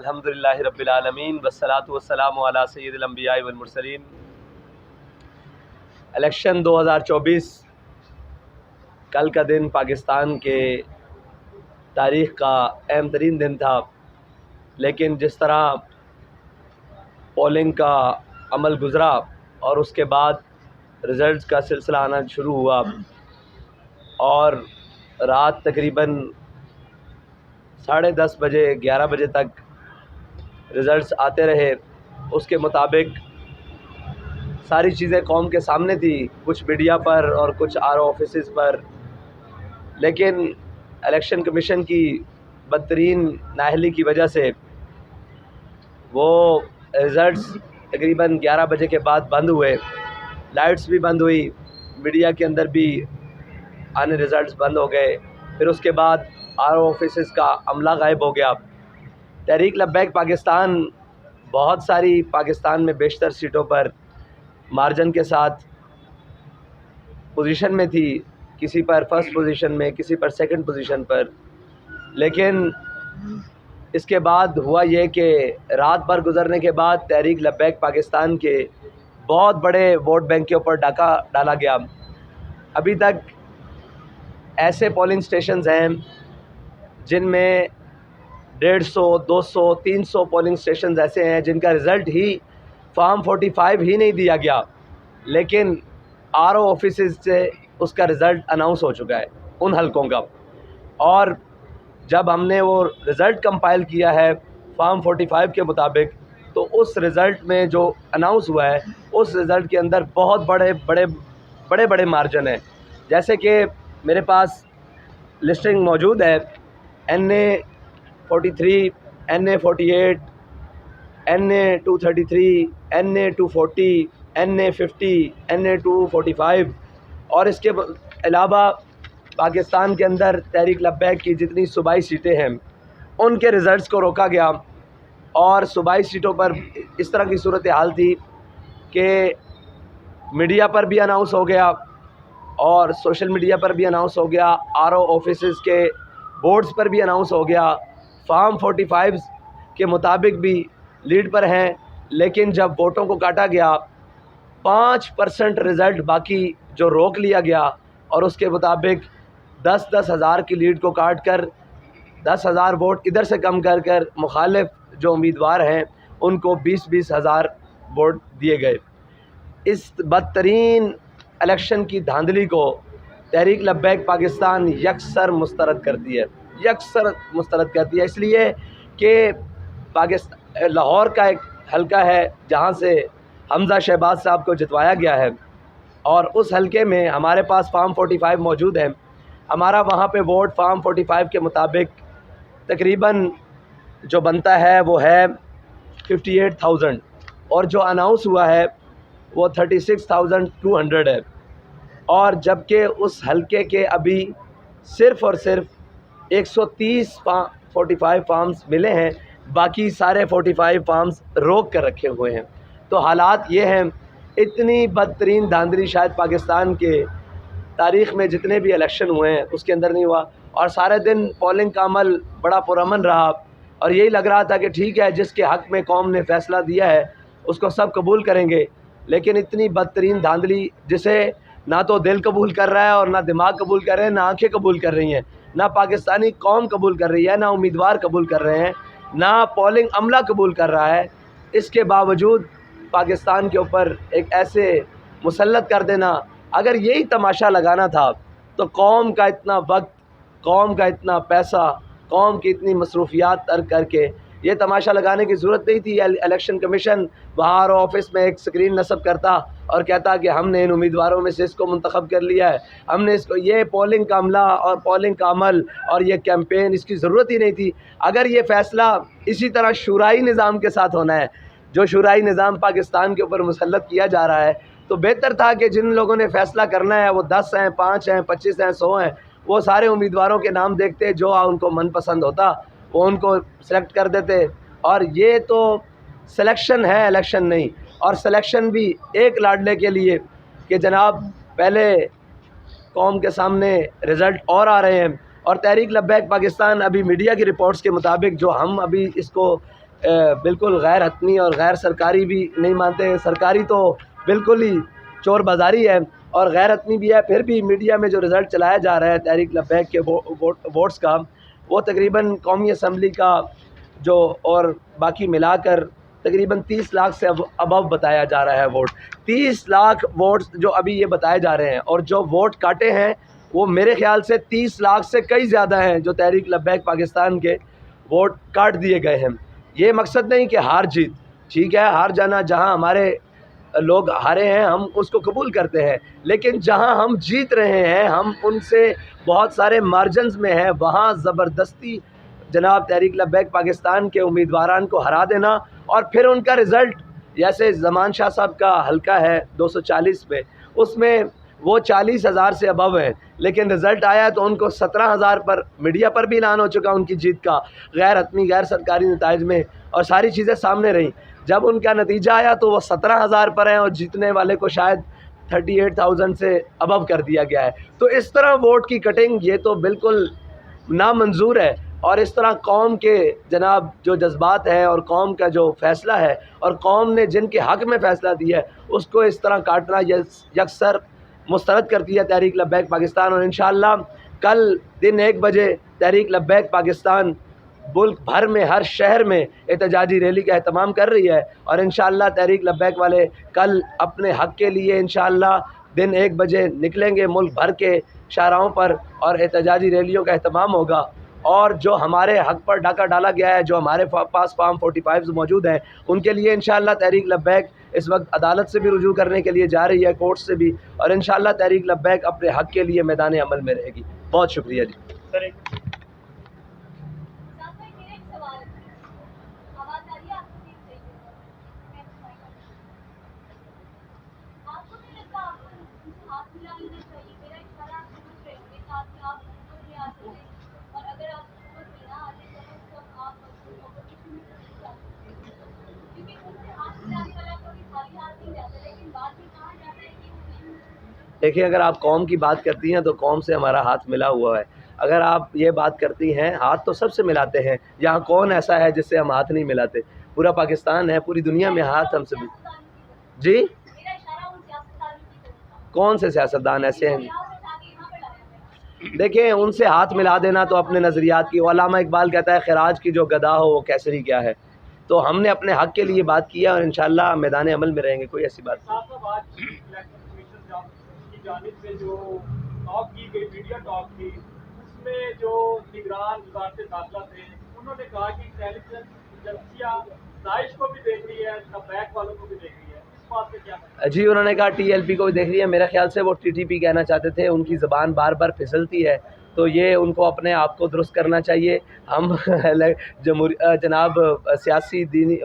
अल्हम्दुलिल्लाहि रब्बिल आलमीन वस्सलातु वस्सलामु अला सय्यिदिल अंबिया'i वल मुरसलीन। इलेक्शन 2024 कल का दिन पाकिस्तान के तारीख़ का अहम तरीन दिन था, लेकिन जिस तरह पोलिंग का अमल गुज़रा और उसके बाद रिज़ल्ट का सिलसिला आना शुरू हुआ और रात तकरीबन 10:30 बजे 11 बजे तक रिज़ल्ट्स आते रहे। उसके मुताबिक सारी चीज़ें कौम के सामने थी, कुछ मीडिया पर और कुछ आरओ ऑफिसेज़ पर, लेकिन इलेक्शन कमीशन की बदतरीन नाअहली की वजह से वो रिज़ल्ट्स तकरीबन 11 बजे के बाद बंद हुए। लाइट्स भी बंद हुई, मीडिया के अंदर भी आने रिज़ल्ट्स बंद हो गए। फिर उसके बाद आरओ ऑफिसेज़ का अमला गायब हो गया। तहरीक लब्बैक पाकिस्तान बहुत सारी पाकिस्तान में बेशतर सीटों पर मार्जिन के साथ पोजीशन में थी, किसी पर फर्स्ट पोजीशन में, किसी पर सेकंड पोजीशन पर। लेकिन इसके बाद हुआ ये कि रात भर गुजरने के बाद तहरीक लब्बैक पाकिस्तान के बहुत बड़े वोट बैंक के ऊपर डाका डाला गया। अभी तक ऐसे पोलिंग स्टेशंस हैं जिनमें 150, 200, 300 पोलिंग स्टेशंस ऐसे हैं जिनका रिज़ल्ट ही फॉर्म 45 ही नहीं दिया गया, लेकिन आरओ ऑफिसेज़ से उसका रिज़ल्ट अनाउंस हो चुका है उन हलकों का। और जब हमने वो रिज़ल्ट कंपाइल किया है फॉर्म 45 के मुताबिक, तो उस रिज़ल्ट में जो अनाउंस हुआ है उस रिज़ल्ट के अंदर बहुत बड़े मार्जिन हैं। जैसे कि मेरे पास लिस्टिंग मौजूद है, NA 43, NA 48, NA 233, NA 240, NA 50, NA 245 और इसके अलावा पाकिस्तान के अंदर तहरीक लब्बैक की जितनी सूबाई सीटें हैं उनके रिज़ल्ट्स को रोका गया। और सूबाई सीटों पर इस तरह की सूरत हाल थी कि मीडिया पर भी अनाउंस हो गया और सोशल मीडिया पर भी अनाउंस हो गया, आरओ ऑफिसेज़ के बोर्ड्स पर भी अनाउंस हो गया। फॉर्म 45 के मुताबिक भी लीड पर हैं, लेकिन जब वोटों को काटा गया 5% रिज़ल्ट बाकी जो रोक लिया गया और उसके मुताबिक 10-10 हज़ार की लीड को काट कर 10,000 वोट इधर से कम कर कर मुखालिफ जो उम्मीदवार हैं उनको 20-20 हज़ार वोट दिए गए। इस बदतरीन इलेक्शन की धांधली को तहरीक लब्बैक पाकिस्तान यकसर मुस्तरद करती है, इसलिए कि पाकिस्तान लाहौर का एक हलका है जहां से हमज़ा शहबाज साहब को जितवाया गया है और उस हलके में हमारे पास फॉर्म 45 मौजूद है। हमारा वहां पे वोट फॉर्म 45 के मुताबिक तकरीबन जो बनता है वो है 58,000 और जो अनाउंस हुआ है वो 36,200 है। और जबकि उस हलके के अभी सिर्फ़ और सिर्फ 130 45 फार्म्स मिले हैं, बाकी सारे 45 फार्म्स रोक कर रखे हुए हैं। तो हालात ये हैं, इतनी बदतरीन धांधली शायद पाकिस्तान के तारीख़ में जितने भी इलेक्शन हुए हैं उसके अंदर नहीं हुआ। और सारे दिन पोलिंग का अमल बड़ा पुरअमन रहा और यही लग रहा था कि ठीक है, जिसके हक़ में कौम ने फ़ैसला दिया है उसको सब कबूल करेंगे। लेकिन इतनी बदतरीन धांधली जिसे ना तो दिल कबूल कर रहा है और ना दिमाग कबूल कर रहे हैं, ना आंखें कबूल कर रही हैं, ना पाकिस्तानी कौम कबूल कर रही है, ना उम्मीदवार कबूल कर रहे हैं, ना पोलिंग अमला कबूल कर रहा है। इसके बावजूद पाकिस्तान के ऊपर एक ऐसे मुसल्लत कर देना, अगर यही तमाशा लगाना था तो कौम का इतना वक्त, कौम का इतना पैसा, कौम की इतनी मसरूफियात तर्क करके ये तमाशा लगाने की ज़रूरत नहीं थी। इलेक्शन कमीशन बाहर ऑफिस में एक स्क्रीन नस्ब करता और कहता कि हमने इन उम्मीदवारों में से इसको मुंतखब कर लिया है, हमने इसको, ये पोलिंग का अमला और पोलिंग का अमल और ये कैंपेन, इसकी ज़रूरत ही नहीं थी। अगर ये फ़ैसला इसी तरह शुराई निज़ाम के साथ होना है, जो शुराई निज़ाम पाकिस्तान के ऊपर मुसल्लत किया जा रहा है, तो बेहतर था कि जिन लोगों ने फ़ैसला करना है वो 10 हैं, 5 हैं, 25 हैं, 100 हैं, वो सारे उम्मीदवारों के नाम देखते, जो उनको मनपसंद होता वो उनको सेलेक्ट कर देते। और ये तो सिलेक्शन है, इलेक्शन नहीं। और सिलेक्शन भी एक लाडले के लिए कि जनाब पहले कौम के सामने रिज़ल्ट और आ रहे हैं। और तहरीक लब्बैक पाकिस्तान अभी मीडिया की रिपोर्ट्स के मुताबिक, जो हम अभी इसको बिल्कुल गैर हतमी और गैर सरकारी भी नहीं मानते। सरकारी तो बिल्कुल ही चोर बाज़ारी है और गैर हतमी भी है। फिर भी मीडिया में जो रिज़ल्ट चलाया जा रहा है तहरीक लब्बैक के वोट्स का, वो तकरीबन कौमी असम्बली का जो और बाकी मिलाकर तकरीबन 30 लाख से अबव बताया जा रहा है वोट। 30 लाख वोट्स जो अभी ये बताए जा रहे हैं, और जो वोट काटे हैं वो मेरे ख़्याल से 30 लाख से कई ज़्यादा हैं जो तहरीक लब्बैक पाकिस्तान के वोट काट दिए गए हैं। ये मकसद नहीं कि हार जीत, ठीक है, हार जाना, जहां हमारे लोग हारे हैं हम उसको कबूल करते हैं, लेकिन जहां हम जीत रहे हैं, हम उनसे बहुत सारे मार्जिन्स में हैं, वहां ज़बरदस्ती जनाब तहरीक लब्बैक पाकिस्तान के उम्मीदवारान को हरा देना और फिर उनका रिज़ल्ट, जैसे ज़मान शाह साहब का हल्का है 240 पे, उसमें वो 40,000 से अबव है, लेकिन रिज़ल्ट आया तो उनको 17,000 पर मीडिया पर भी ऐलान हो चुका उनकी जीत का, गैर हतमी गैर सरकारी नताइज में, और सारी चीज़ें सामने रहीं। जब उनका नतीजा आया तो वो 17,000 पर हैं और जीतने वाले को शायद 38,000 से अबव कर दिया गया है। तो इस तरह वोट की कटिंग ये तो बिल्कुल नामंजूर है, और इस तरह कौम के जनाब जो जज्बात हैं और कौम का जो फ़ैसला है और कौम ने जिनके हक़ में फ़ैसला दिया है उसको इस तरह काटना यकसर मुस्तरद करती है तहरीक लब्बैक पाकिस्तान। और इंशाअल्लाह कल दिन 1 बजे तहरीक लब्बैक पाकिस्तान मुल्क भर में हर शहर में एहतजाजी रैली का एहतमाम कर रही है, और इंशाअल्लाह तहरीक लब्बैक वाले कल अपने हक़ के लिए इंशाअल्लाह दिन 1 बजे निकलेंगे मुल्क भर के शाहराहों पर और एहतजाजी रैलियों का एहतमाम होगा। और जो हमारे हक़ पर डाका डाला गया है, जो हमारे पास फार्म 45 मौजूद हैं, उनके लिए इंशाअल्लाह तहरीक लब्बैक इस वक्त अदालत से भी रुजू करने के लिए जा रही है, कोर्ट से भी, और इंशाअल्लाह तहरीक लब्बैक अपने हक़ के लिए मैदान अमल में रहेगी। बहुत शुक्रिया जी। देखिए, अगर आप कौम की बात करती हैं तो कौम से हमारा हाथ मिला हुआ है। अगर आप ये बात करती हैं, हाथ तो सबसे मिलाते हैं, यहाँ कौन ऐसा है जिससे हम हाथ नहीं मिलाते? पूरा पाकिस्तान है, पूरी दुनिया में हाथ हमसे भी। जी, कौन से सियासतदान ऐसे हैं? देखिए, उनसे हाथ मिला देना तो अपने नज़रियात की, अल्लामा इकबाल कहता है खिराज की जो गदा हो वो कैसरी क्या है। तो हमने अपने हक़ के लिए बात किया और इंशाअल्लाह मैदान अमल में रहेंगे, कोई ऐसी बात नहीं। जानिब से जो टॉक की गई, मीडिया टॉक थी, उसमें जो निगरान वज़ारत दाखिला थे, उन्होंने कहा कि इंटेलिजेंस एजेंसियां दाइश को भी देख रही है, लब्बैक वालों को भी देख रही है। इस बात पे क्या? जी, उन्होंने कहा TLP को भी देख रही है। मेरे ख्याल से वो TTP कहना चाहते थे, उनकी ज़बान बार बार फिसलती है, तो ये उनको अपने आप को दुरुस्त करना चाहिए। हम जनाब सियासी, दीनी,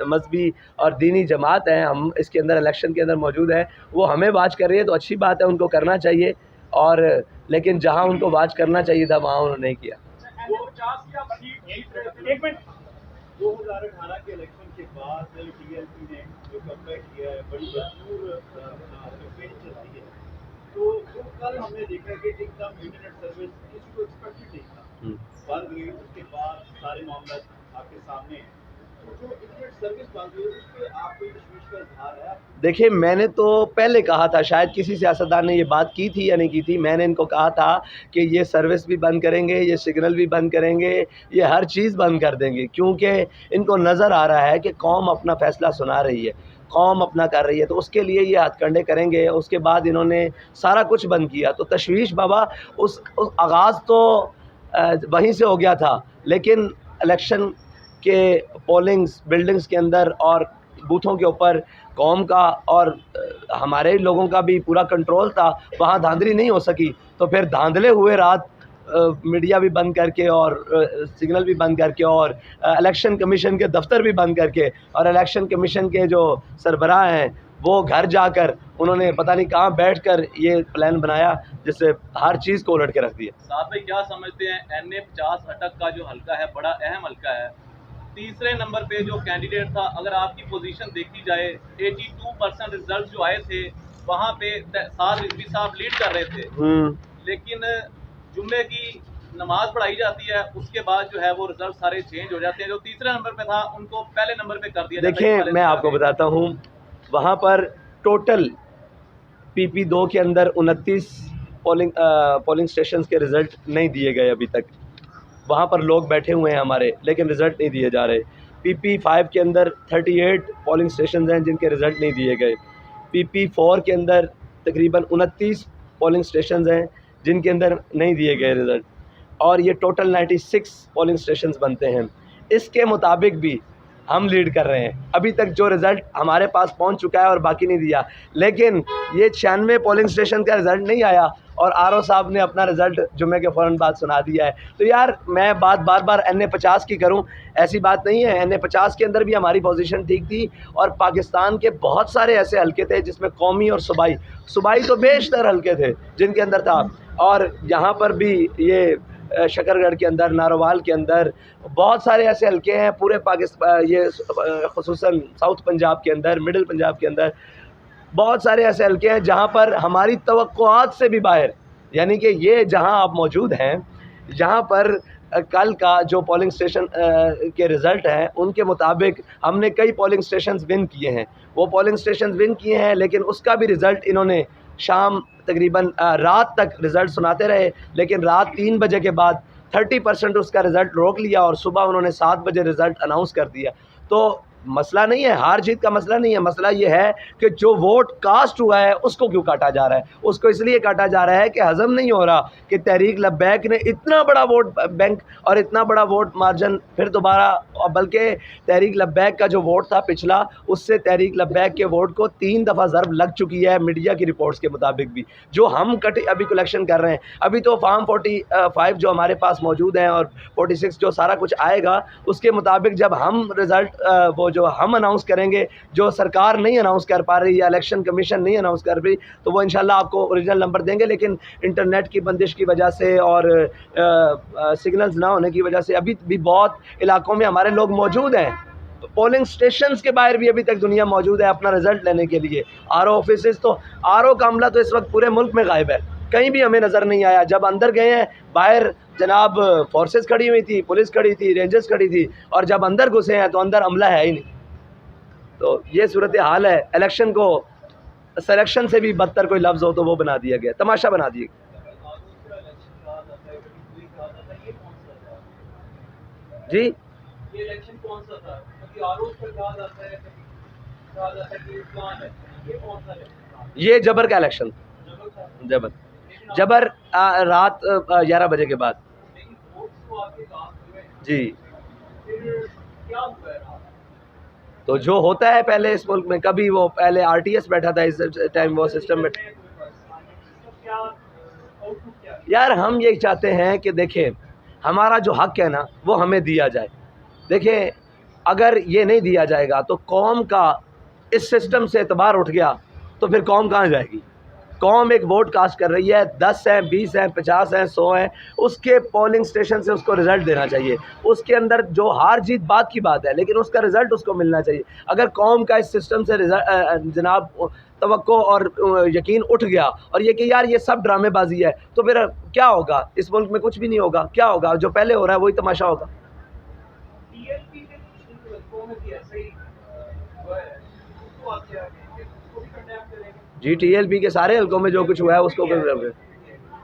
मजहबी और दीनी जमात हैं, हम इसके अंदर इलेक्शन के अंदर मौजूद हैं। वो हमें वाच कर रही है तो अच्छी बात है, उनको करना चाहिए, और लेकिन जहाँ उनको वाच करना चाहिए था वहाँ उन्होंने नहीं किया। 2018 के इलेक्शन के बाद TLP ने जो कमबैक किया है, बड़ी भरपूर कैंपेन चलती है, तो कल हमने देखा कि एकदम इंटरनेट सर्विस किसी को एक्सपेक्टेड नहीं था, बंद हुई, उसके बाद सारे मामला आपके सामने हैं। तो जो इंटरनेट सर्विस बंद हुई उस पर आप कोई तशवीश का इजहार है? देखिए, मैंने तो पहले कहा था, शायद किसी सियासतदान ने ये बात की थी या नहीं की थी, मैंने इनको कहा था कि ये सर्विस भी बंद करेंगे, ये सिग्नल भी बंद करेंगे, ये हर चीज़ बंद कर देंगे, क्योंकि इनको नज़र आ रहा है कि कौम अपना फ़ैसला सुना रही है, कौम अपना कर रही है, तो उसके लिए ये हथकंडे करेंगे। उसके बाद इन्होंने सारा कुछ बंद किया, तो तशवीश बाबा उस आगाज़ तो वहीं से हो गया था, लेकिन इलेक्शन के पोलिंग्स बिल्डिंग्स के अंदर और बूथों के ऊपर कौम का और हमारे लोगों का भी पूरा कंट्रोल था, वहाँ धांधली नहीं हो सकी, तो फिर धांधले हुए रात मीडिया भी बंद करके और सिग्नल भी बंद करके और इलेक्शन कमीशन के दफ्तर भी बंद करके, और इलेक्शन कमीशन के जो सरबराह हैं वो घर जाकर उन्होंने पता नहीं कहाँ बैठकर ये प्लान बनाया जिससे हर चीज़ को उलट के रख दिया। साहब भाई, क्या समझते हैं NA 50 अटक का जो हल्का है बड़ा अहम हल्का है, तीसरे नंबर पे जो कैंडिडेट था, अगर आपकी पोजीशन देखी जाए 82% रिजल्ट जो आए थे वहाँ पे साद रिजवी साहब लीड कर रहे थे, लेकिन जुम्मे की नमाज पढ़ाई जाती है, उसके बाद जो है वो रिजल्ट सारे चेंज हो जाते हैं। जो तीसरे नंबर पे था उनको पहले नंबर पे कर दिया जाता है। देखिए मैं आपको बताता हूँ, वहाँ पर टोटल PP2 के अंदर 29 पोलिंग स्टेशन के रिज़ल्ट नहीं दिए गए अभी तक। वहाँ पर लोग बैठे हुए हैं हमारे, लेकिन रिज़ल्ट नहीं दिए जा रहे। PP5 के अंदर 38 पोलिंग स्टेशन हैं जिनके रिज़ल्ट नहीं दिए गए। PP4 के अंदर तकरीबन 29 पोलिंग स्टेशन हैं जिनके अंदर नहीं दिए गए रिज़ल्ट, और ये टोटल 96 पोलिंग स्टेशन बनते हैं। इसके मुताबिक भी हम लीड कर रहे हैं। अभी तक जो रिज़ल्ट हमारे पास पहुंच चुका है और बाकी नहीं दिया, लेकिन ये 96 पोलिंग स्टेशन का रिज़ल्ट नहीं आया और RO साहब ने अपना रिज़ल्ट जुमे के फ़ौरन बाद सुना दिया है। तो यार मैं बात बार बार NA50 की करूं, ऐसी बात नहीं है। NA50 के अंदर भी हमारी पोजीशन ठीक थी, और पाकिस्तान के बहुत सारे ऐसे हलके थे जिसमें कौमी और सूबाई तो बेशतर हलके थे जिनके अंदर था। और यहाँ पर भी ये शकरगढ़ के अंदर, नारोवाल के अंदर बहुत सारे ऐसे हलके हैं पूरे पाकिस्तान, ये ख़ुसूसन साउथ पंजाब के अंदर, मिडिल पंजाब के अंदर बहुत सारे ऐसे हलके हैं जहाँ पर हमारी तवक्कुआत से भी बाहर, यानी कि ये जहाँ आप मौजूद हैं, यहाँ पर कल का जो पोलिंग स्टेशन के रिज़ल्ट हैं उनके मुताबिक हमने कई पोलिंग स्टेशन विन किए हैं। वो पोलिंग स्टेशन विन किए हैं, लेकिन उसका भी रिज़ल्ट इन्होंने शाम तकरीबन रात तक रिज़ल्ट सुनाते रहे, लेकिन रात 3 बजे के बाद 30% उसका रिज़ल्ट रोक लिया और सुबह उन्होंने 7 बजे रिज़ल्ट अनाउंस कर दिया। तो मसला नहीं है, हार जीत का मसला नहीं है, मसला ये है कि जो वोट कास्ट हुआ है उसको क्यों काटा जा रहा है। उसको इसलिए काटा जा रहा है कि हज़म नहीं हो रहा कि तहरीक लब्बैक ने इतना बड़ा वोट बैंक और इतना बड़ा वोट मार्जिन फिर दोबारा, और बल्कि तहरीक लब्बैक का जो वोट था पिछला, उससे तहरीक लब्बैक के वोट को 3 दफ़ा ज़रब लग चुकी है मीडिया की रिपोर्ट्स के मुताबिक भी, जो हम अभी कलेक्शन कर रहे हैं। अभी तो फार्म 45 जो हमारे पास मौजूद हैं और 46 जो सारा कुछ आएगा, उसके मुताबिक जब हम रिज़ल्ट वो जो हम अनाउंस करेंगे, जो सरकार नहीं अनाउंस कर पा रही या इलेक्शन कमीशन नहीं अनाउंस कर रही, तो वो इंशाल्लाह आपको ओरिजिनल नंबर देंगे। लेकिन इंटरनेट की बंदिश की वजह से और सिग्नल्स ना होने की वजह से अभी भी बहुत इलाकों में हमारे लोग मौजूद हैं, पोलिंग स्टेशंस के बाहर भी अभी तक दुनिया मौजूद है अपना रिज़ल्ट लेने के लिए। RO ऑफिस, तो RO का अमला तो इस वक्त पूरे मुल्क में गायब है, कहीं भी हमें नज़र नहीं आया। जब अंदर गए हैं, बाहर जनाब फोर्सेस खड़ी हुई थी, पुलिस खड़ी थी, रेंजर्स खड़ी थी, और जब अंदर घुसे हैं तो अंदर अमला है ही नहीं। तो ये सूरत हाल है। इलेक्शन को सिलेक्शन से भी बदतर कोई लफ्ज़ हो तो वो बना दिया गया, तमाशा बना दिया जी। ये इलेक्शन कौन सा था? क्योंकि आरोप पर कहा जाता है कि प्लान है, ये कौन सा इलेक्शन? ये जबर का इलेक्शन, जबर रात 11 बजे के बाद जी। क्या हुआ है? तो जो होता है पहले इस मुल्क में, कभी वो पहले RTS बैठा था, इस टाइम वो सिस्टम में। यार हम ये चाहते हैं कि देखें, हमारा जो हक है ना वो हमें दिया जाए। देखें, अगर ये नहीं दिया जाएगा तो कौम का इस सिस्टम से एतबार उठ गया तो फिर कौम कहाँ जाएगी। कौम एक वोट कास्ट कर रही है, 10 हैं, 20 हैं, 50 हैं, 100 हैं, उसके पोलिंग स्टेशन से उसको रिज़ल्ट देना चाहिए। उसके अंदर जो हार जीत बात की बात है, लेकिन उसका रिज़ल्ट उसको मिलना चाहिए। अगर कौम का इस सिस्टम से जनाब तवक्को और यकीन उठ गया और ये कि यार ये सब ड्रामेबाजी है, तो फिर क्या होगा इस मुल्क में? कुछ भी नहीं होगा। क्या होगा? जो पहले हो रहा है वही तमाशा होगा। जी, TLP के सारे हलकों में जो कुछ हुआ है उसको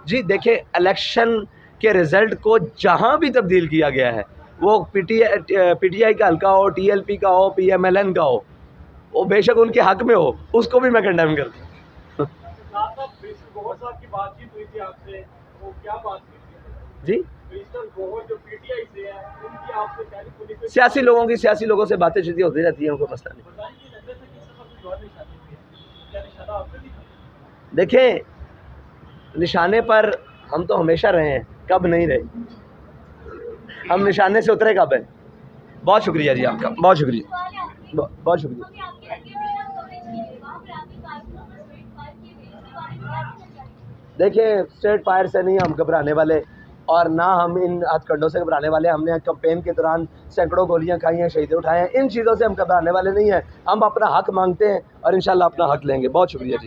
जी देखिए, इलेक्शन के रिज़ल्ट को जहाँ भी तब्दील किया गया है, वो PTI का हलका हो, TLP का हो, PMLN का हो, वो बेशक उनके हक में हो, उसको भी मैं कंडेम करता हूँ जी। सियासी लोगों से बातें चीज़ें होती रहती हैं, उनको मसला नहीं। देखें, निशाने पर हम तो हमेशा रहे हैं, कब नहीं रहे। हम निशाने से उतरे कब है। बहुत शुक्रिया जी आपका, बहुत शुक्रिया, बहुत शुक्रिया। देखिए, स्ट्रेट फायर से नहीं हम घबराने वाले, और ना हम इन हथकंडों से घबराने वाले। हमने कैंपेन के दौरान सैकड़ों गोलियां खाई हैं, शहीदें उठाए हैं, इन चीज़ों से हम घबराने वाले नहीं हैं। हम अपना हक मांगते हैं और इंशाल्लाह अपना हक लेंगे। बहुत शुक्रिया जी।